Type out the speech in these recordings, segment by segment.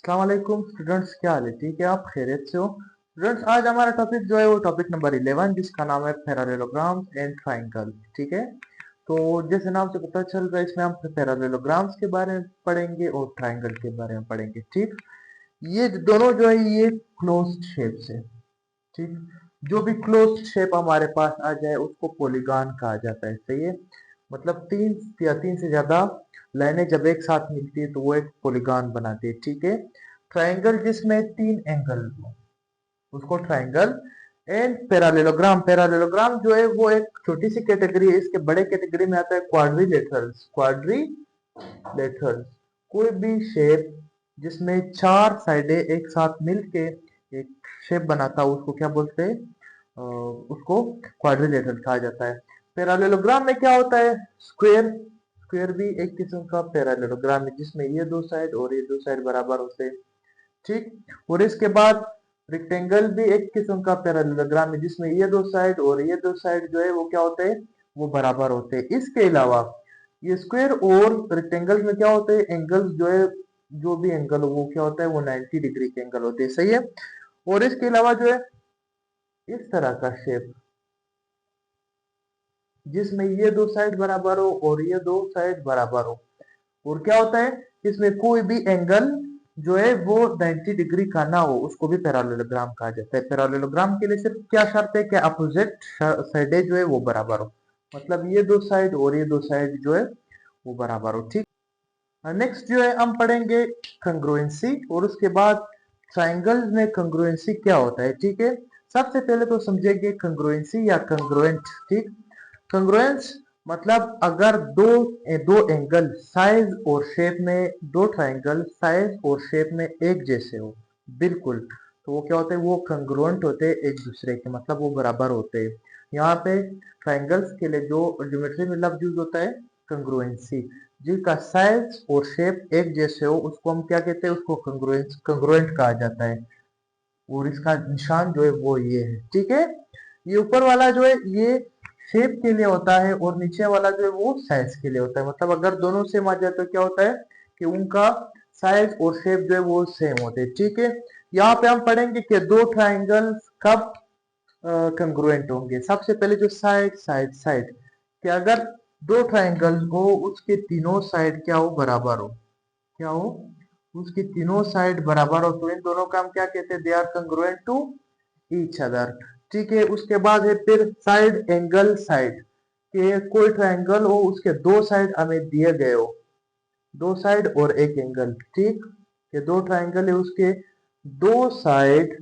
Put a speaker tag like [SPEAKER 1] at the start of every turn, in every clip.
[SPEAKER 1] अस्सलाम वालेकुम स्टूडेंट्स, क्या हाल है? ठीक है, आप खैरियत से हो? स्टूडेंट्स, आज हमारा टॉपिक जो है वो टॉपिक नंबर 11 जिसका नाम है पैरेललोग्राम्स एंड ट्रायंगल। ठीक है, तो जैसे नाम से पता चल रहा है इसमें हम पैरेललोग्राम्स के बारे में पढ़ेंगे और ट्रायंगल के बारे में पढ़ेंगे। ठीक, ये दोनों जो है ये क्लोज्ड शेप्स है। ठीक, जो भी क्लोज्ड शेप हमारे पास आ जाए उसको पॉलीगॉन कहा जाता है। सही है, मतलब तीन या तीन से ज्यादा लाइनें जब एक साथ मिलती है तो वो एक पॉलीगॉन बनाती है। ठीक है, ट्रायंगल जिसमें तीन एंगल हो उसको ट्रायंगल। एंड पैरेललोग्राम, पैरेललोग्राम जो है वो एक छोटी सी कैटेगरी है। इसके बड़े कैटेगरी में आता है क्वाड्रिलेटरल्स। क्वाड्रिलेटरल्स कोई भी शेप जिसमें चार साइडें एक साथ मिलके एक शेप बनाता है उसको क्या बोलते हैं? उसको क्वाड्रिलेटरल कहा जाता है। पैरेललोग्राम में क्या होता है? स्क्वायर, स्क्वायर भी एक किस्म का पैरेललोग्राम है जिसमें ये दो साइड और ये दो साइड बराबर होते हैं। ठीक, और इसके बाद रेक्टेंगल भी एक किस्म का पैरेललोग्राम है जिसमें ये दो साइड और ये दो साइड जो है वो क्या होते हैं? वो बराबर होते हैं। इसके अलावा ये स्क्वायर और रेक्टेंगल में क्या होते हैं? एंगल्स जो है, जो भी एंगल हो वो क्या होता है? वो 90 डिग्री के एंगल होते हैं। सही है, और इसके अलावा जो है इस तरह का शेप जिसमें ये दो साइड बराबर हो और ये दो साइड बराबर हो, और क्या होता है इसमें कोई भी एंगल जो है वो 90 डिग्री का ना हो उसको भी पैरेललोग्राम कहा जाता है। पैरेललोग्राम के लिए सिर्फ क्या शर्त है कि अपोजिट साइडें जो है वो बराबर हो, मतलब ये दो साइड और ये दो साइड जो है वो बराबर हो। ठीक, नेक्स्ट जो है हम पढ़ेंगे कंग्रुएंसी, और उसके बाद ट्राइंगल में कंग्रुएंसी क्या होता है। ठीक है, सबसे पहले तो समझेंगे कंग्रुएंसी या कंग्रुएंट। ठीक, कंग्रुएंस मतलब अगर दो दो एंगल साइज और शेप में, दो ट्राइंगल साइज और शेप में एक जैसे हो बिल्कुल, तो वो क्या होते हैं? वो कंग्रुएंट होते हैं एक दूसरे के, मतलब वो बराबर होते हैं। यहाँ पे ट्राइंगल्स के लिए जो ज्योमेट्री में लफ्ज यूज होता है कंग्रुएंसी, जिनका साइज और शेप एक जैसे हो उसको हम क्या कहते हैं? उसको कंग्रुएंस, कंग्रुएंट कहा जाता है। और इसका निशान जो है वो ये है। ठीक है, ये ऊपर वाला जो है ये शेप के लिए होता है और नीचे वाला जो है वो साइज के लिए होता है। मतलब अगर दोनों सेम आ जाए तो क्या होता है कि उनका साइज और शेप जो है वो सेम होते हैं। ठीक है, यहाँ पे हम पढ़ेंगे कि दो ट्राइंगल्स कब कंग्रुएंट होंगे। सबसे पहले जो साइड साइड साइड, कि अगर दो ट्राइंगल्स हो उसके तीनों साइड क्या हो? बराबर हो। क्या हो? उसकी तीनों साइड बराबर हो तो इन दोनों का हम क्या कहते हैं? They are congruent to each other. ठीक है, उसके बाद है फिर साइड एंगल साइड, कि कोई ट्रायंगल हो उसके दो साइड हमें दिए गए हो, दो साइड और एक एंगल। ठीक, ये दो ट्रायंगल है उसके दो साइड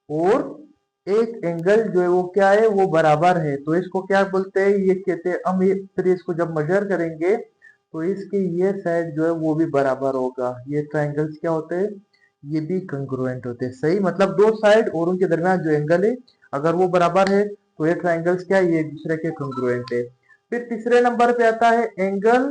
[SPEAKER 1] और एक एंगल जो है वो क्या है? वो बराबर है, तो इसको क्या बोलते हैं? ये कहते हैं हम, ये फिर इसको जब मेजर करेंगे तो इसकी ये साइड जो है वो भी बराबर होगा। ये ट्रायंगल्स क्या होते हैं? ये भी कंग्रुएंट होते हैं। सही, मतलब दो साइड और उनके दरमियान जो एंगल है अगर वो बराबर है तो ये ट्रायंगल्स क्या है? ये एक दूसरे के कंग्रुएंट है। फिर तीसरे नंबर पे आता है एंगल।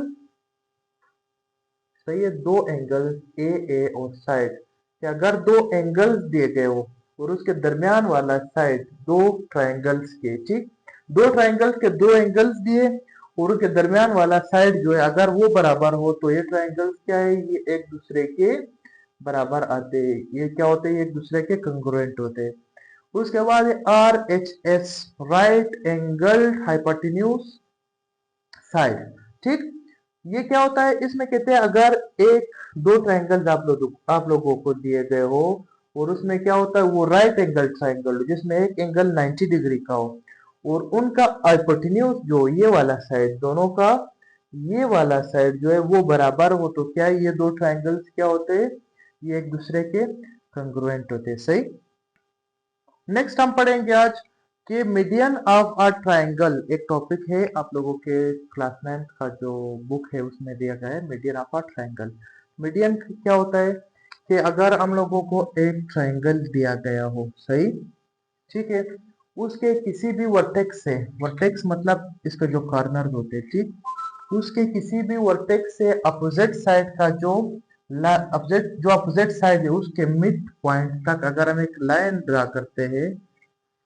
[SPEAKER 1] सही है, दो एंगल ए और साइड, कि अगर दो एंगल्स दिए गए हो और उसके दरमियान वाला साइड दो ट्रायंगल्स के, ठीक, दो ट्रायंगल्स के दो एंगल्स दिए और उसके दरमियान वाला साइड जो है अगर वो बराबर हो तो ये ट्रायंगल्स क्या है? ये एक दूसरे के बराबर आते हैं। ये क्या होते हैं? एक दूसरे के कंग्रुएंट होते हैं। उसके बाद R H S, right angle hypotenuse side. ठीक, ये क्या होता है? इसमें कहते हैं अगर एक दो ट्रायंगल्स आप लोगों को दिए गए हो और उसमें क्या होता है? वो राइट एंगल ट्रायंगल जिसमें एक एंगल 90 डिग्री का हो और उनका हाइपोटेन्यूज जो ये वाला साइड, दोनों का ये वाला साइड जो है वो बराबर हो तो क्या है? ये दो ट्रायंगल्स क्या होते हैं? ये एक दूसरे के कंग्रुएंट होते हैं। सही, नेक्स्ट हम पढ़ेंगे आज कि मीडियन ऑफ अ ट्रायंगल, एक टॉपिक है आप लोगों के क्लास 9 का जो बुक है उसमें दिया गया है median of a triangle. Median क्या होता है? कि अगर हम लोगों को एक ट्रायंगल दिया गया हो, सही, ठीक है, उसके किसी भी वर्टेक्स से, वर्टेक्स मतलब इसके जो कॉर्नर होते हैं, ठीक, उसके किसी भी वर्टेक्स से अपोजिट साइड का जो अपोजिट साइड है उसके मिड पॉइंट तक अगर हम एक लाइन ड्रा करते हैं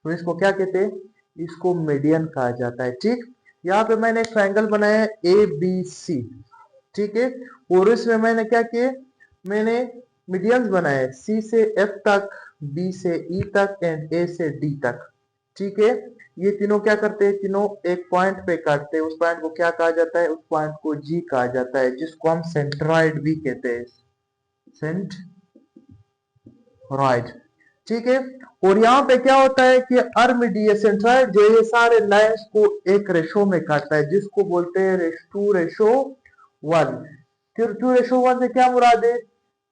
[SPEAKER 1] तो इसको क्या कहते हैं? इसको मीडियन कहा जाता है। ठीक, यहाँ पे मैंने एक ट्रायंगल बनाया है ए बी सी, ठीक है, और इसमें मैंने क्या किया? मैंने मीडियंस बनाए सी से एफ तक, बी से ई तक एंड ए से डी तक। ठीक है, ये तीनों क्या करते हैं, तीनों एक पॉइंट पे काटते हैं। उस पॉइंट को क्या कहा जाता है, उस पॉइंट को जी कहा जाता है, जिसको हम सेंट्रॉइड भी कहते हैं, सेंट्रॉइड। ठीक है, और यहाँ पे क्या होता है कि अर्मिडीय सेंट्रॉइड जो ये सारे लाइंस को एक रेशो में काटता है, जिसको बोलते हैं 2:1। फिर 2:1 से क्या मुराद है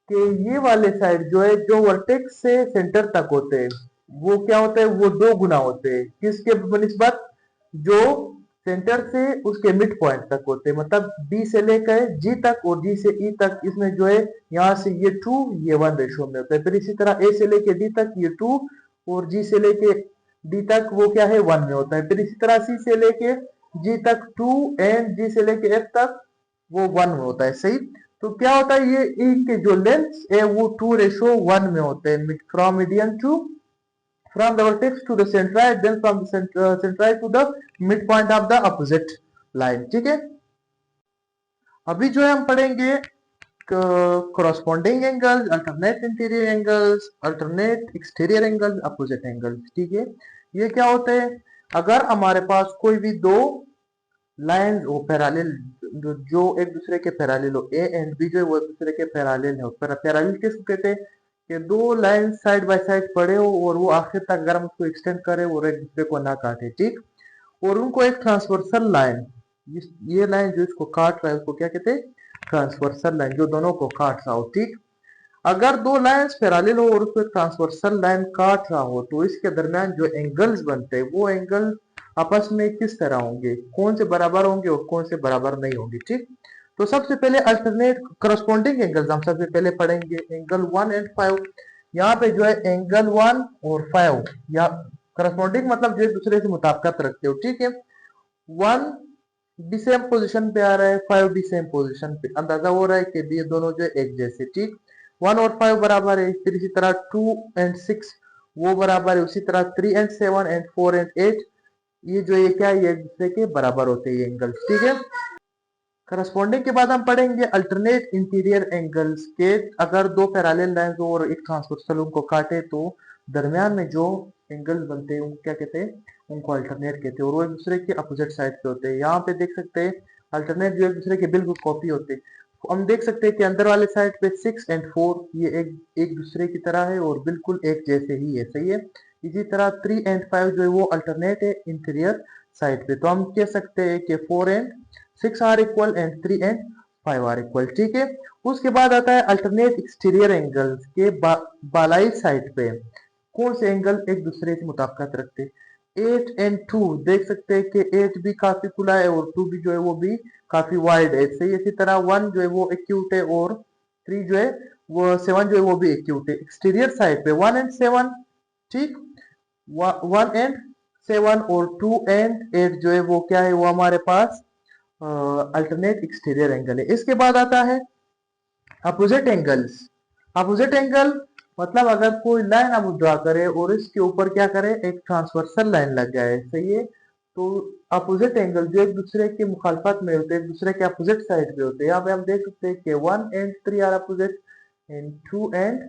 [SPEAKER 1] कि ये वाले साइड जो है, जो वर्टेक्स से सेंटर तक होते हैं, वो क्या होता है, वो 2 गुना होते हैं। किसके बनिस्बत, जो सेंटर से उसके मिड पॉइंट तक होते हैं, मतलब बी से लेकर जी तक और जी से ई तक, इसमें जो है यहाँ से ये 2 ये 1 रेशो में होता है। फिर इसी तरह ए से लेके डी तक ये 2 और जी से लेके डी तक वो क्या है 1 में होता है। फिर इसी तरह सी से लेके जी तक 2 एंड जी से लेके एफ तक वो 1 में होता है। सही, तो क्या होता है, ये इनके जो लेंथ है वो 2:1 में होते हैं, from median to from the vertex to the centroid, then from the centroid to the midpoint of the opposite line। ठीक है, अभी जो है हम पढ़ेंगे corresponding angles, alternate interior angles, alternate exterior angles, opposite angles। ठीक है, ये क्या होते हैं, अगर हमारे पास कोई भी दो लाइन हो पैरेलल, जो एक दूसरे के पैरेलल हो, ए एंड बी जो है वो एक दूसरे के पैरेलल हो। पैरेलल किसको कहते हैं, कि दो लाइन साइड बाय साइड पड़े हो और वो आखिर तक अगर हम उसको एक्सटेंड करें और एक दूसरे को ना काटे। ठीक, और उनको एक ट्रांसवर्सल लाइन, ये लाइन जो इसको काट रहा है उसको क्या कहते हैं, ट्रांसवर्सल लाइन, जो दोनों को काट रहा हो। ठीक, अगर दो लाइंस पैरेलल हो और उसको एक ट्रांसवर्सल लाइन काट रहा हो, तो इसके दरमियान जो एंगल्स बनते हैं वो एंगल आपस में किस तरह होंगे, कौन से बराबर होंगे और कौन से बराबर नहीं होंगे। ठीक, तो सबसे पहले अल्टरनेट करस्पॉन्डिंग एंगल्स हम सबसे पहले पढ़ेंगे, एंगल 1 एंड 5। यहाँ पे जो है एंगल 1 और 5 या करस्पॉन्डिंग मतलब जो एक दूसरे से मुताबिकत रखते हो। ठीक है, 1 भी सेम पोजीशन पे आ रहा है, 5 भी सेम पोजीशन पे, अंदाजा हो रहा है कि ये दोनों जो है एक जैसे। ठीक, 1 और 5 बराबर है। फिर इसी तरह 2 एंड 6 वो बराबर है। उसी तरह 3 एंड 7 एंड 4 एंड 8 ये जो ये क्या है, ये एक दूसरे के बराबर होते हैं ये एंगल्स। ठीक है, करस्पॉन्डिंग के बाद हम पढ़ेंगे अल्टरनेट इंटीरियर एंगल्स के, अगर दो पैरेलल लाइंस और एक ट्रांसवर्सल उनको काटे तो दरमियान में जो एंगल्स बनते हैं उनको क्या कहते हैं, उनको अल्टरनेट कहते हैं, और वो एक दूसरे के अपोजिट साइड पे होते हैं। यहाँ पे देख सकते हैं अल्टरनेट जो एक दूसरे के बिल्कुल कॉपी होते हैं। हम देख सकते हैं कि अंदर वाले साइड पे 6 एंड 4 ये एक दूसरे की तरह है और बिल्कुल एक जैसे ही है। सही है, इसी तरह 3 एंड 5 जो है वो अल्टरनेट है इंटीरियर साइड पे। तो हम कह सकते हैं कि 4 and 6 are equal and 3 and 5 are equal. ठीक है, उसके बाद आता है अल्टरनेट एक्सटीरियर एंगल्स के बालाई साइड पे कौन से एंगल एक दूसरे से मुताबिकत रखते हैं। 8 एंड 2 देख सकते हैं कि 8 भी काफी खुला है और 2 भी जो है वो भी काफी वाइड है। सही, इसी तरह 1 जो है वो एक्यूट है और 3 जो है वो 7 जो है वो भी एक्यूट है। एक्सटीरियर साइड पे 1 एंड 7, ठीक, 1 एंड 7 और 2 एंड 8 जो है वो क्या है, वो हमारे पास अल्टरनेट एक्सटीरियर एंगल है। इसके बाद आता है अपोजिट एंगल्स। अपोजिट एंगल मतलब अगर कोई लाइन हम ड्रा करें और इसके ऊपर क्या करें, एक ट्रांसवर्सल लाइन लग जाए। सही है, तो अपोजिट एंगल जो एक दूसरे के मुखालफत में होते हैं, एक दूसरे के अपोजिट साइड पे होते हैं। यहाँ पे हम देख सकते हैं कि 1 and 3 are opposite and 2 and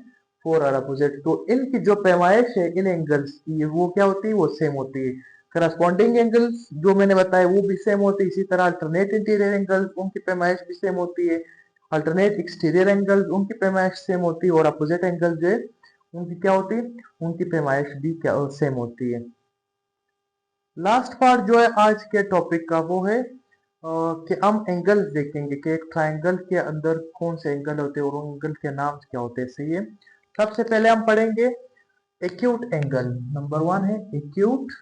[SPEAKER 1] 4 are opposite. तो इनकी जो पैमाइश है इन एंगल्स की वो क्या होती है, वो सेम होती है। करस्पॉन्डिंग एंगल्स जो मैंने बताया वो भी सेम होती है। इसी तरह अल्टरनेट इंटीरियर एंगल्स उनकी पैमाइश भी सेम होती है। अल्टरनेट एक्सटीरियर एंगल्स उनकी पैमाइश सेम होती है और अपोजिट एंगल जो है उनकी क्या होती है, उनकी पैमाइश भी क्या सेम होती है। लास्ट पार्ट जो है आज के टॉपिक का वो है कि हम एंगल्स देखेंगे कि एक ट्रायंगल के अंदर कौन से एंगल होते हैं और उन एंगल के नाम क्या होते हैं। सही है, सबसे पहले हम पढ़ेंगे एक्यूट एंगल। नंबर 1 है acute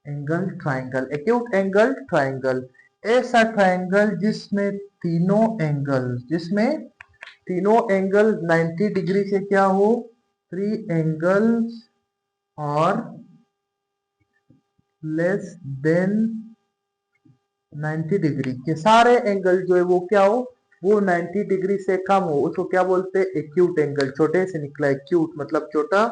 [SPEAKER 1] angle triangle. Acute angle triangle ऐसा ट्रायंगल जिसमें तीनों एंगल 90 डिग्री से क्या हो, 3 एंगल्स और लेस देन 90 डिग्री के सारे एंगल जो है वो क्या हो, वो 90 डिग्री से कम हो, उसको क्या बोलते हैं, एक्यूट एंगल। छोटे से निकला एक्यूट मतलब छोटा,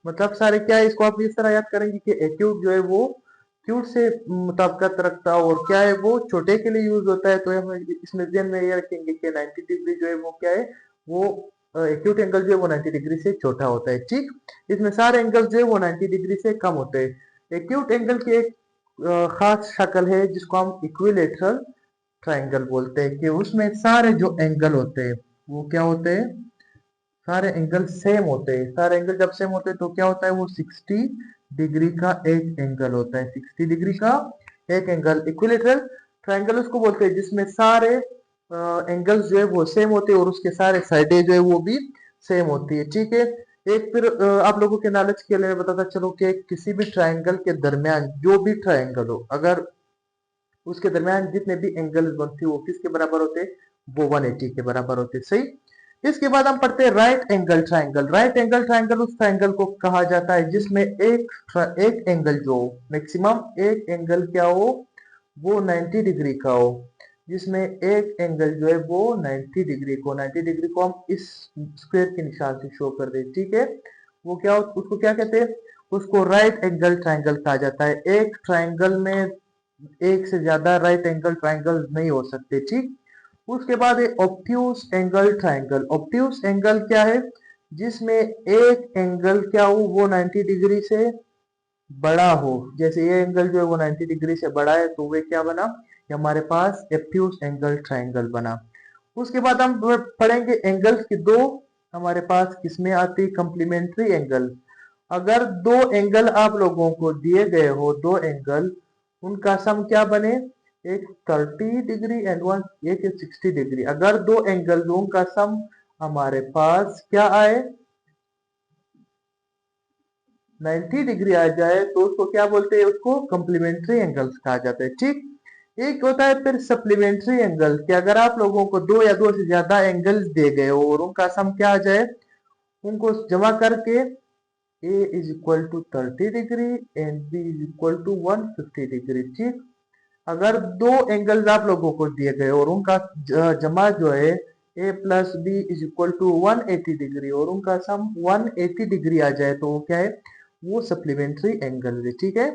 [SPEAKER 1] मतलब सारे क्या है, इसको आप इस तरह याद करेंगे कि एक्यूट जो है वो क्यूट से मुताबिकत रखता है और क्या है वो छोटे के लिए यूज होता है। तो हम इसमें ध्यान में ये रखेंगे कि 90 डिग्री जो है वो क्या है, वो एक्यूट एंगल जो है वो 90 डिग्री से छोटा होता है। ठीक, इसमें सारे एंगल जो है वो 90 डिग्री से कम होते हैं। एक्यूट एंगल की एक खास शक्ल है जिसको हम इक्विलेटरल ट्रायंगल बोलते हैं, कि उसमें सारे जो एंगल होते हैं वो क्या होते हैं, सारे एंगल सेम होते हैं। सारे एंगल जब सेम होते हैं तो क्या होता है, वो 60 डिग्री का एक एंगल होता है। 60 डिग्री का एक एंगल इक्विलेटरल ट्रायंगल उसको बोलते हैं जिसमें सारे एंगल्स जो है वो सेम होते हैं और उसके सारे साइडें जो है वो भी सेम होती है। ठीक है, एक फिर आप लोगों के नॉलेज के लिए बताता चलो कि किसी भी ट्रायंगल के दरमियान जो भी ट्रायंगल हो, अगर उसके दरमियान जितने भी एंगल्स बनते हैं वो किसके बराबर होते हैं, वो 180 के बराबर होते हैं। सही। इसके बाद हम पढ़ते हैं right angle triangle. Right angle triangle उस ट्रायंगल को कहा जाता है जिसमें एक एंगल जो मैक्सिमम एक एंगल क्या हो, वो 90 डिग्री का हो। जिसमें एक एंगल जो है वो 90 डिग्री को, 90 डिग्री को हम इस स्क्वायर के निशान से शो कर दे। ठीक है, वो क्या उसको क्या कहते हैं, उसको राइट एंगल ट्रायंगल कहा जाता है। एक ट्रायंगल में एक से ज्यादा राइट एंगल ट्रायंगल नहीं हो सकते। ठीक, उसके बाद है obtuse angle triangle. Obtuse angle क्या है, जिसमें एक एंगल क्या हो, वो 90 डिग्री से बड़ा हो। जैसे ये एंगल जो है वो 90 डिग्री से बड़ा है तो वे क्या बना, ये हमारे पास ऑब्ट्यूज एंगल ट्रायंगल बना। उसके बाद हम पढ़ेंगे एंगल्स की दो हमारे पास किसमें आती, कंप्लीमेंट्री एंगल। अगर दो एंगल आप लोगों को दिए गए हो, दो एंगल, उनका सम क्या बने, एक 30 डिग्री एंड वन एक 60 डिग्री। अगर दो एंगल दो का सम हमारे पास क्या आए, 90 डिग्री आ जाए तो उसको क्या बोलते हैं, उसको कॉम्प्लीमेंट्री एंगल्स कहा जाता है। ठीक, एक होता है फिर सप्लीमेंट्री एंगल, कि अगर आप लोगों को दो या दो से ज्यादा एंगल्स दिए गए हो और उनका सम क्या आ जाए, उनको जमा करके A is equal to 30 degree and B is equal to 150 degree. ठीक, अगर दो एंगल्स आप लोगों को दिए गए और उनका जमा जो है A plus B is equal to 180 degree और उनका सम 180 डिग्री आ जाए तो वो क्या है, वो सप्लीमेंट्री एंगल है। ठीक है,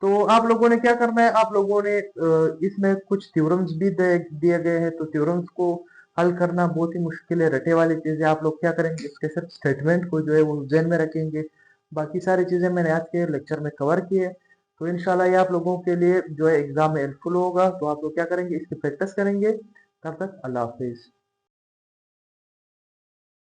[SPEAKER 1] तो आप लोगों ने क्या करना है, आप लोगों ने इसमें कुछ थ्योरम्स भी दिए गए हैं, तो थ्योरम्स को हल करना बहुत ही मुश्किल है, रटे वाली चीज है। आप लोग क्या करेंगे, इसके सिर्फ स्टेटमेंट को जो है वो जहन में रखेंगे। बाकी सारी चीजें मैंने आज के लेक्चर में कवर की है। तो इंशाल्लाह ये आप लोगों के लिए जो है एग्जाम में हेल्पफुल होगा। तो आप लोग क्या करेंगे, इसकी प्रैक्टिस करेंगे। तब तक अल्लाह हाफिज।